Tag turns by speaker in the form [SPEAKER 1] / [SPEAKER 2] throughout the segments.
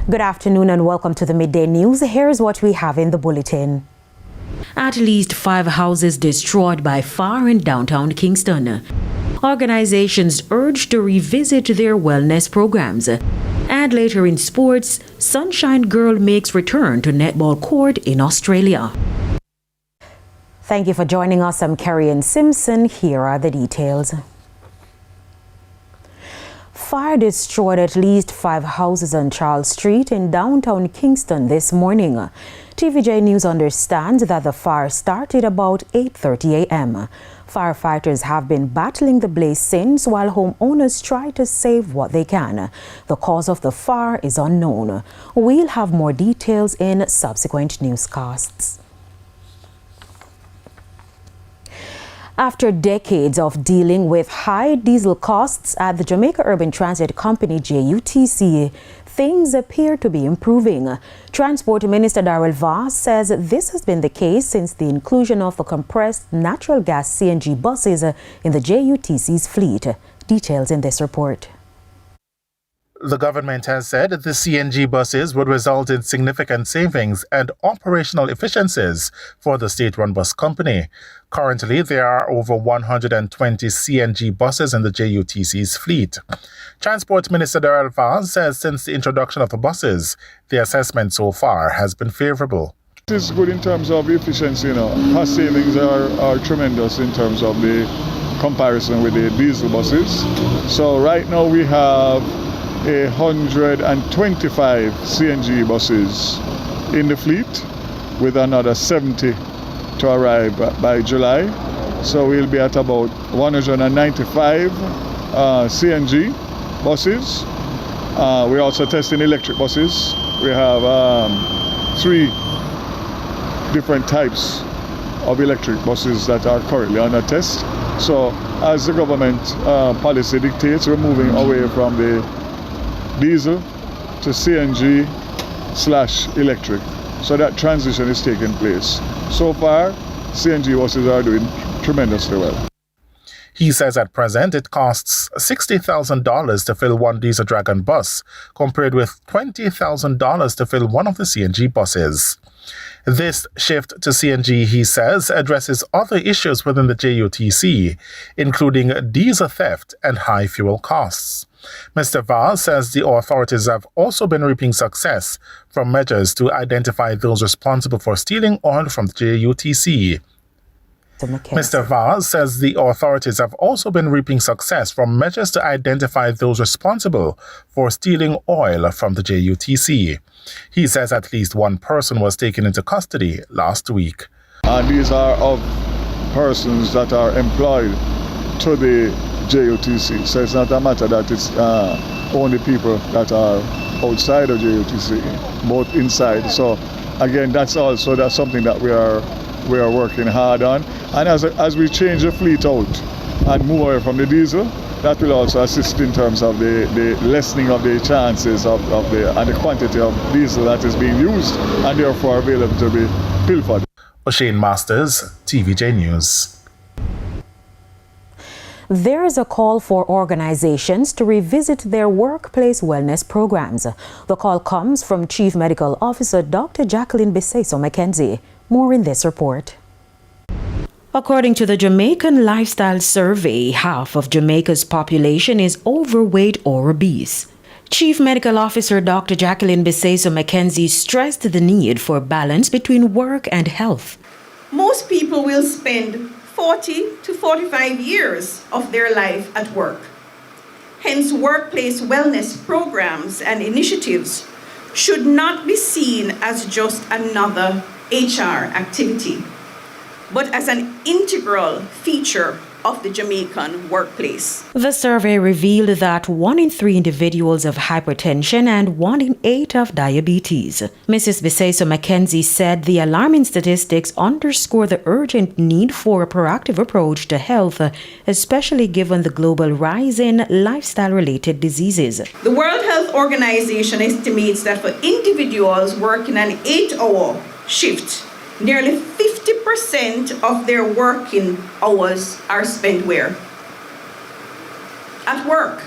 [SPEAKER 1] Good afternoon and welcome to the Midday News. Here's what we have in the bulletin. At least 5 houses destroyed by fire in downtown Kingston. Organizations urged to revisit their wellness programs. And later in sports, Sunshine Girl makes return to netball court in Australia. Thank you for joining us. I'm Kerry-Ann Simpson. Here are the details. Fire destroyed at least 5 houses on Charles Street in downtown Kingston this morning. TVJ News understands that the fire started about 8:30 a.m. Firefighters have been battling the blaze since, while homeowners try to save what they can. The cause of the fire is unknown. We'll have more details in subsequent newscasts. After decades of dealing with high diesel costs at the Jamaica Urban Transit Company, JUTC, things appear to be improving. Transport Minister Darrell Vaz says this has been the case since the inclusion of the compressed natural gas CNG buses in the JUTC's fleet. Details in this report.
[SPEAKER 2] The government has said the CNG buses would result in significant savings and operational efficiencies for the state-run bus company. Currently, there are over 120 CNG buses in the JUTC's fleet. Transport Minister Darrell Vaz says since the introduction of the buses, the assessment so far has been favorable.
[SPEAKER 3] It is good in terms of efficiency. Cost savings are tremendous in terms of the comparison with the diesel buses. So right now we have 125 CNG buses in the fleet, with another 70 to arrive by July. So we'll be at about 195 CNG buses. We're also testing electric buses. We have 3 different types of electric buses that are currently under test. So as the government policy dictates, we're moving away from the diesel to CNG/electric. So that transition is taking place. So far, CNG buses are doing tremendously well.
[SPEAKER 2] He says at present it costs $60,000 to fill one Diesel Dragon bus, compared with $20,000 to fill one of the CNG buses. This shift to CNG, he says, addresses other issues within the JUTC, including diesel theft and high fuel costs. Mr. Vaz says the authorities have also been reaping success from measures to identify those responsible for stealing oil from the JUTC. Mr. Vaz says the authorities have also been reaping success from measures to identify those responsible for stealing oil from the JUTC. He says at least one person was taken into custody last week.
[SPEAKER 3] These are of persons that are employed to the JUTC. So it's not a matter that it's only people that are outside of JUTC, both inside. So again, that's something that we are working hard on. And as we change the fleet out and move away from the diesel, that will also assist in terms of the lessening of the chances and the quantity of diesel that is being used and therefore available to be pilfered.
[SPEAKER 2] O'Shane Masters, TVJ News.
[SPEAKER 1] There is a call for organizations to revisit their workplace wellness programs. The call comes from Chief Medical Officer Dr. Jacqueline Biseso-McKenzie. More in this report. According to the Jamaican Lifestyle Survey, half of Jamaica's population is overweight or obese. Chief Medical Officer Dr. Jacqueline Biseso-McKenzie stressed the need for balance between work and health.
[SPEAKER 4] Most people will spend 40 to 45 years of their life at work. Hence, workplace wellness programs and initiatives should not be seen as just another HR activity, but as an integral feature of the Jamaican workplace.
[SPEAKER 1] The survey revealed that 1 in 3 individuals have hypertension and 1 in 8 have diabetes. Mrs. Biseso-McKenzie said the alarming statistics underscore the urgent need for a proactive approach to health, especially given the global rise in lifestyle-related diseases.
[SPEAKER 4] The World Health Organization estimates that for individuals working an 8-hour shift, nearly 50% of their working hours are spent where? At work.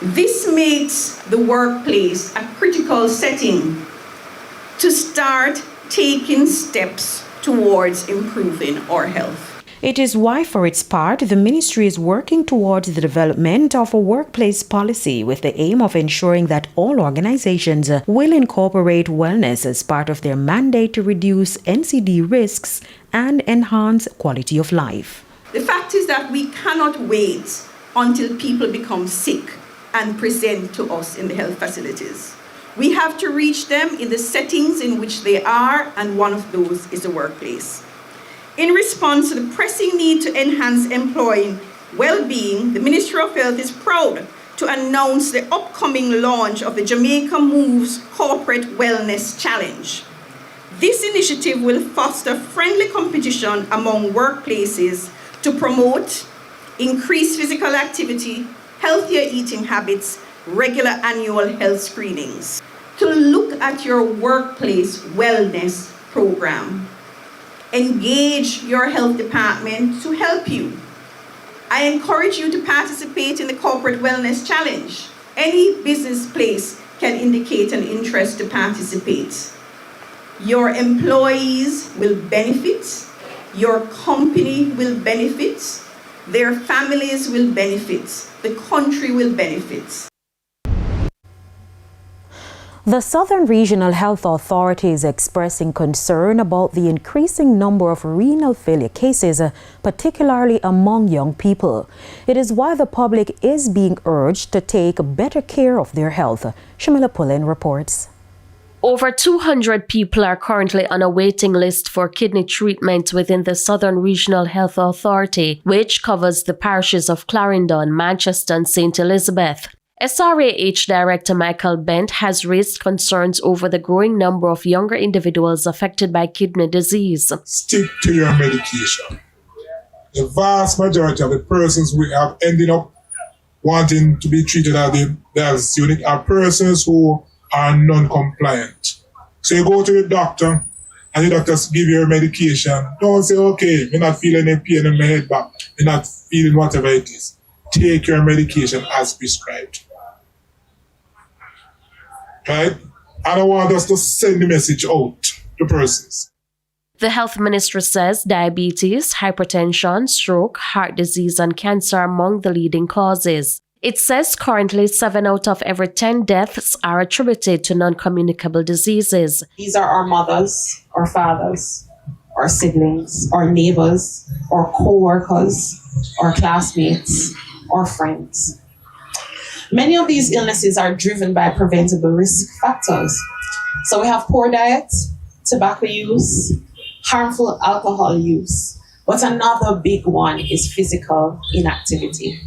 [SPEAKER 4] This makes the workplace a critical setting to start taking steps towards improving our health.
[SPEAKER 1] It is why, for its part, the ministry is working towards the development of a workplace policy with the aim of ensuring that all organizations will incorporate wellness as part of their mandate to reduce NCD risks and enhance quality of life.
[SPEAKER 4] The fact is that we cannot wait until people become sick and present to us in the health facilities. We have to reach them in the settings in which they are, and one of those is the workplace. In response to the pressing need to enhance employee well-being, the Ministry of Health is proud to announce the upcoming launch of the Jamaica Moves Corporate Wellness Challenge. This initiative will foster friendly competition among workplaces to promote increased physical activity, healthier eating habits, regular annual health screenings. To look at your workplace wellness program. Engage your health department to help you. I encourage you to participate in the Corporate Wellness Challenge. Any business place can indicate an interest to participate. Your employees will benefit, your company will benefit, their families will benefit, the country will benefit.
[SPEAKER 1] The Southern Regional Health Authority is expressing concern about the increasing number of renal failure cases, particularly among young people. It is why the public is being urged to take better care of their health. Shamila Pullen reports.
[SPEAKER 5] Over 200 people are currently on a waiting list for kidney treatment within the Southern Regional Health Authority, which covers the parishes of Clarendon, Manchester and St. Elizabeth. SRAH Director Michael Bent has raised concerns over the growing number of younger individuals affected by kidney disease.
[SPEAKER 6] Stick to your medication. The vast majority of the persons we have ended up wanting to be treated at the dialysis unit are persons who are non-compliant. So you go to the doctor and the doctor give you your medication. Don't say, okay, you're not feeling any pain in my head back. You're not feeling whatever it is. Take your medication as prescribed. Right? I don't want us to send the message out to persons.
[SPEAKER 5] The health minister says diabetes, hypertension, stroke, heart disease and cancer are among the leading causes. It says currently 7 out of every 10 deaths are attributed to non-communicable diseases.
[SPEAKER 7] These are our mothers, our fathers, our siblings, our neighbors, our co-workers, our classmates, our friends. Many of these illnesses are driven by preventable risk factors. So we have poor diet, tobacco use, harmful alcohol use, but another big one is physical inactivity.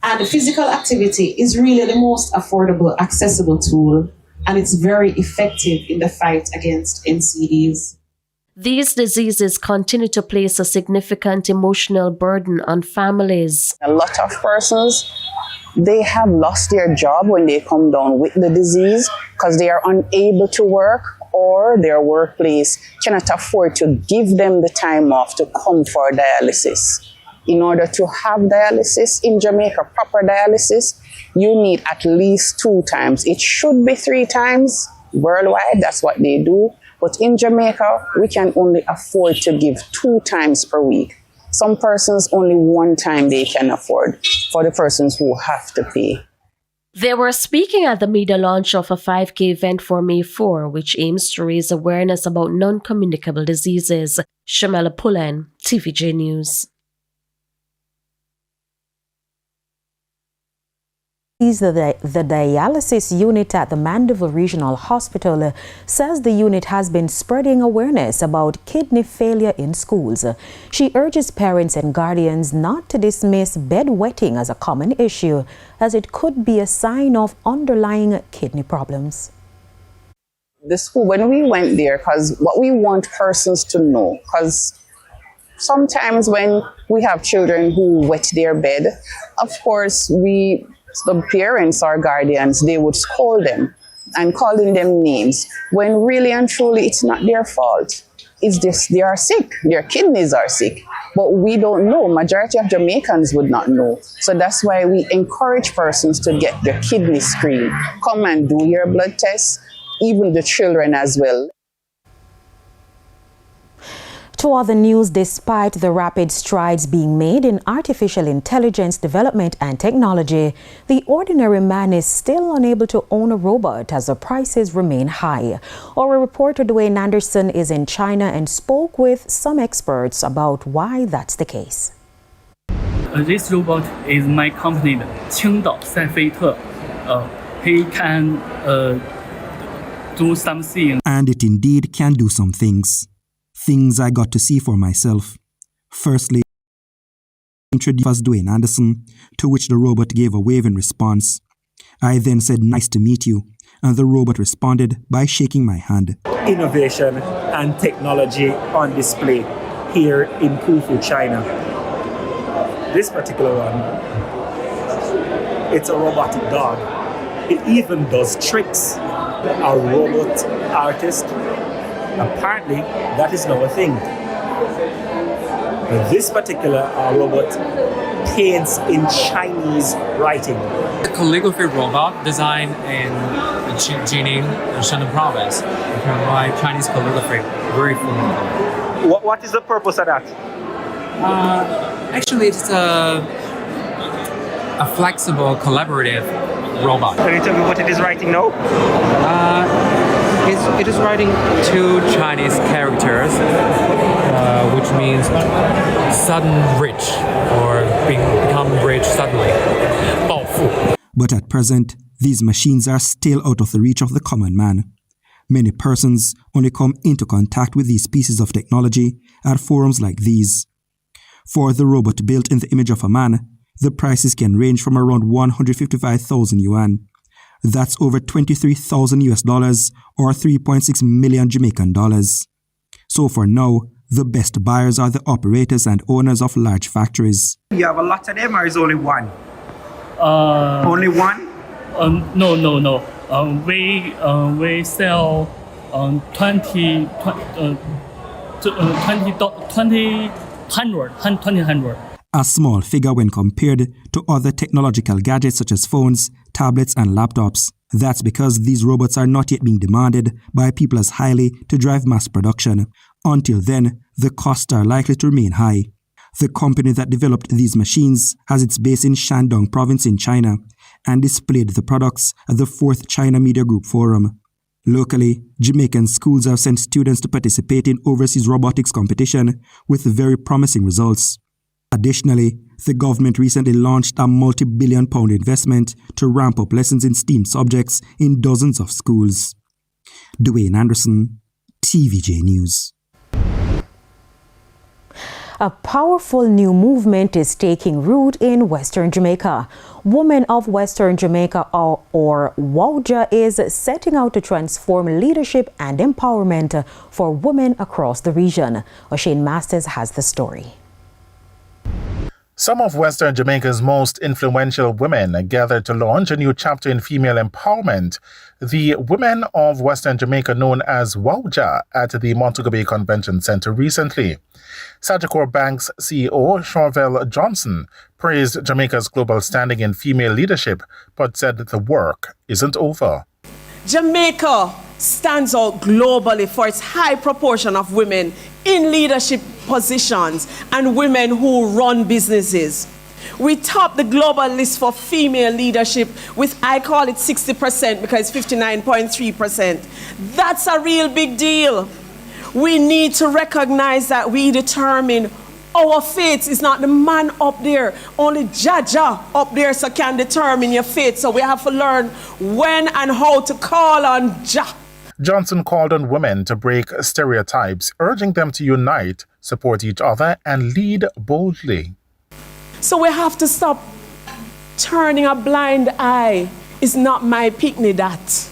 [SPEAKER 7] And physical activity is really the most affordable, accessible tool, and it's very effective in the fight against NCDs.
[SPEAKER 5] These diseases continue to place a significant emotional burden on families.
[SPEAKER 8] A lot of persons, they have lost their job when they come down with the disease because they are unable to work or their workplace cannot afford to give them the time off to come for dialysis. In order to have dialysis in Jamaica, proper dialysis, you need at least 2 times. It should be 3 times worldwide, that's what they do. But in Jamaica, we can only afford to give 2 times per week. Some persons only 1 time they can afford for the persons who have to pay.
[SPEAKER 5] They were speaking at the media launch of a 5K event for May 4, which aims to raise awareness about non-communicable diseases. Shamila Pullen, TVJ News.
[SPEAKER 1] The dialysis unit at the Mandeville Regional Hospital says the unit has been spreading awareness about kidney failure in schools. She urges parents and guardians not to dismiss bedwetting as a common issue, as it could be a sign of underlying kidney problems.
[SPEAKER 8] The school, when we went there, because what we want persons to know, because sometimes when we have children who wet their bed, of course, the parents or guardians, they would scold them and calling them names when really and truly it's not their fault. is this, they are sick, their kidneys are sick. But we don't know. Majority of Jamaicans would not know. So that's why we encourage persons to get their kidney screened. Come and do your blood tests, even the children as well.
[SPEAKER 1] To other news, despite the rapid strides being made in artificial intelligence development and technology, the ordinary man is still unable to own a robot as the prices remain high. Our reporter Dwayne Anderson is in China and spoke with some experts about why that's the case.
[SPEAKER 9] This robot is my company, Qingdao Saifeite. He can do something.
[SPEAKER 10] And it indeed can do some things. Things I got to see for myself. Firstly, introduced Dwayne Anderson, to which the robot gave a wave in response. I then said, "Nice to meet you," and the robot responded by shaking my hand.
[SPEAKER 11] Innovation and technology on display here in Kufu, China. This particular one, it's a robotic dog. It even does tricks. A robot artist. Apparently, that is now a thing. This particular robot paints in Chinese writing.
[SPEAKER 12] A calligraphy robot designed in Jining, Shandong province. You can write Chinese calligraphy very fluently.
[SPEAKER 11] What is the purpose of that?
[SPEAKER 12] Actually, it's a flexible, collaborative robot.
[SPEAKER 11] Can you tell me what it is writing now?
[SPEAKER 12] It is writing two Chinese characters, which means sudden rich or become rich suddenly. 暴富.
[SPEAKER 10] But at present, these machines are still out of the reach of the common man. Many persons only come into contact with these pieces of technology at forums like these. For the robot built in the image of a man, the prices can range from around 155,000 yuan. That's over $23,000 or 3.6 million Jamaican dollars. So for now, the best buyers are the operators and owners of large factories.
[SPEAKER 11] You have a lot of them, or is only one? Only one?
[SPEAKER 9] No. We sell 2,100.
[SPEAKER 10] A small figure when compared to other technological gadgets such as phones, tablets and laptops. That's because these robots are not yet being demanded by people as highly to drive mass production. Until then, the costs are likely to remain high. The company that developed these machines has its base in Shandong province in China and displayed the products at the 4th China Media Group Forum. Locally, Jamaican schools have sent students to participate in overseas robotics competition with very promising results. Additionally, the government recently launched a multi-billion-pound investment to ramp up lessons in STEAM subjects in dozens of schools. Dwayne Anderson, TVJ News.
[SPEAKER 1] A powerful new movement is taking root in Western Jamaica. Women of Western Jamaica, or WOWA, is setting out to transform leadership and empowerment for women across the region. O'Shane Masters has the story.
[SPEAKER 2] Some of Western Jamaica's most influential women gathered to launch a new chapter in female empowerment. The Women of Western Jamaica, known as WOWA, at the Montego Bay Convention Center recently. Sagicor Bank's CEO, Chauvel Johnson, praised Jamaica's global standing in female leadership, but said that the work isn't over.
[SPEAKER 13] Jamaica stands out globally for its high proportion of women in leadership positions and women who run businesses. We top the global list for female leadership with, I call it 60% because it's 59.3%. That's a real big deal. We need to recognize that we determine our fate. Is not the man up there. Only Jaja up there so can determine your fate. So we have to learn when and how to call on Jah.
[SPEAKER 2] Johnson called on women to break stereotypes, urging them to unite, support each other, and lead boldly.
[SPEAKER 13] So we have to stop turning a blind eye. It's not my picnic that.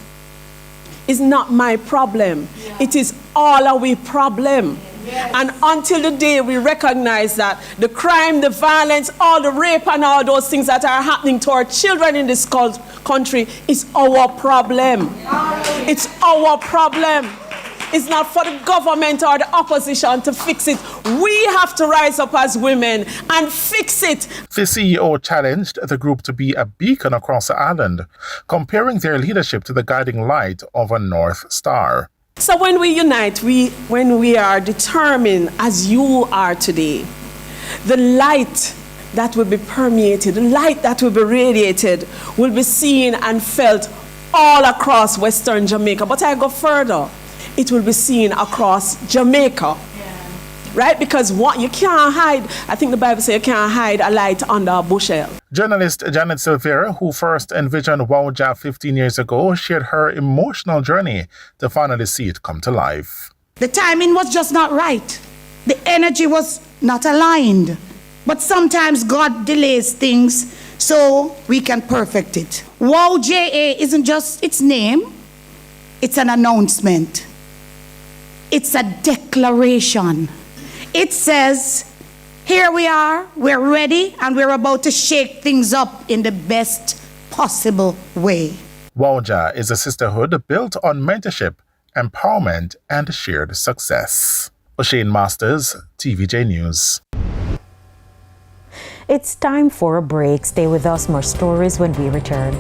[SPEAKER 13] It's not my problem. Yeah. It is all our problem. Yes. And until the day we recognize that the crime, the violence, all the rape and all those things that are happening to our children in this country is our problem. It's our problem. It's not for the government or the opposition to fix it. We have to rise up as women and fix it.
[SPEAKER 2] The CEO challenged the group to be a beacon across the island, comparing their leadership to the guiding light of a North Star.
[SPEAKER 13] So when we unite, when we are determined, as you are today, the light that will be permeated, the light that will be radiated, will be seen and felt all across Western Jamaica. But I go further. It will be seen across Jamaica. Right? Because what you can't hide, I think the Bible says you can't hide a light under a bushel.
[SPEAKER 2] Journalist Janet Silvera, who first envisioned WOWA 15 years ago, shared her emotional journey to finally see it come to life.
[SPEAKER 14] The timing was just not right. The energy was not aligned. But sometimes God delays things so we can perfect it. WOWA isn't just its name, it's an announcement. It's a declaration. It says, here we are, we're ready, and we're about to shake things up in the best possible way.
[SPEAKER 2] WOWA is a sisterhood built on mentorship, empowerment, and shared success. O'Shane Masters, TVJ News.
[SPEAKER 1] It's time for a break. Stay with us, more stories when we return.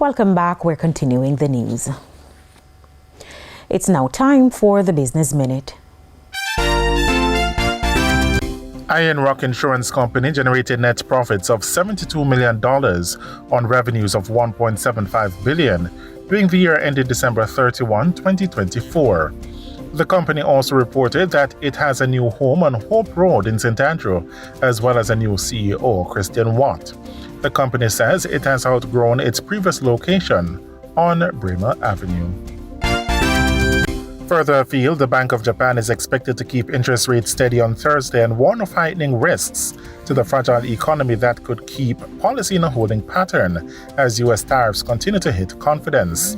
[SPEAKER 1] Welcome back. We're continuing the news. It's now time for the Business Minute.
[SPEAKER 2] Iron Rock Insurance Company generated net profits of $72 million on revenues of $1.75 billion during the year ended December 31, 2024. The company also reported that it has a new home on Hope Road in St. Andrew, as well as a new CEO, Christian Watt. The company says it has outgrown its previous location on Bremer Avenue. Further afield, the Bank of Japan is expected to keep interest rates steady on Thursday and warn of heightening risks to the fragile economy that could keep policy in a holding pattern as U.S. tariffs continue to hit confidence.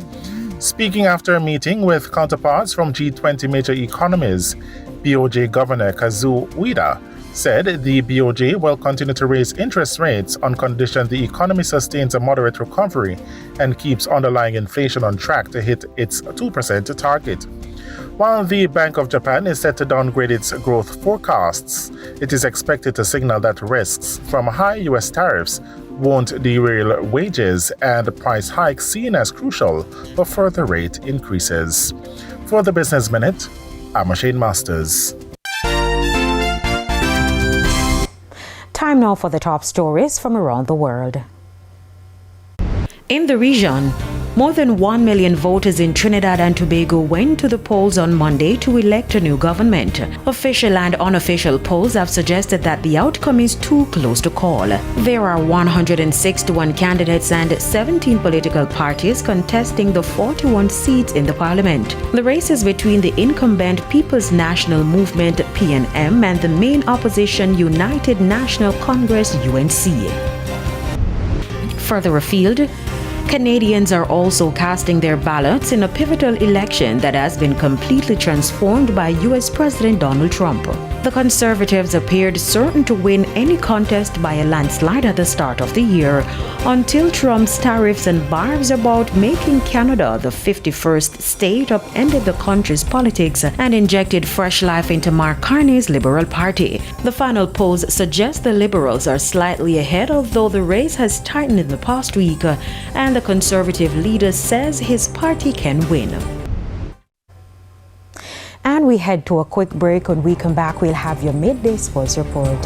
[SPEAKER 2] Speaking after a meeting with counterparts from G20 major economies, BOJ Governor Kazuo Ueda said the BOJ will continue to raise interest rates on condition the economy sustains a moderate recovery and keeps underlying inflation on track to hit its 2% target. While the Bank of Japan is set to downgrade its growth forecasts, it is expected to signal that risks from high U.S. tariffs won't derail wages and price hikes seen as crucial for further rate increases. For the Business Minute, I'm O'Shane Masters.
[SPEAKER 1] Time now for the top stories from around the world. In the region, more than 1 million voters in Trinidad and Tobago went to the polls on Monday to elect a new government. Official and unofficial polls have suggested that the outcome is too close to call. There are 161 candidates and 17 political parties contesting the 41 seats in the parliament. The race is between the incumbent People's National Movement (PNM) and the main opposition United National Congress (UNC). Further afield, Canadians are also casting their ballots in a pivotal election that has been completely transformed by U.S. President Donald Trump. The Conservatives appeared certain to win any contest by a landslide at the start of the year, until Trump's tariffs and barbs about making Canada the 51st state upended the country's politics and injected fresh life into Mark Carney's Liberal Party. The final polls suggest the Liberals are slightly ahead, although the race has tightened in the past week, and the Conservative leader says his party can win. And we head to a quick break. When we come back, we'll have your midday sports report.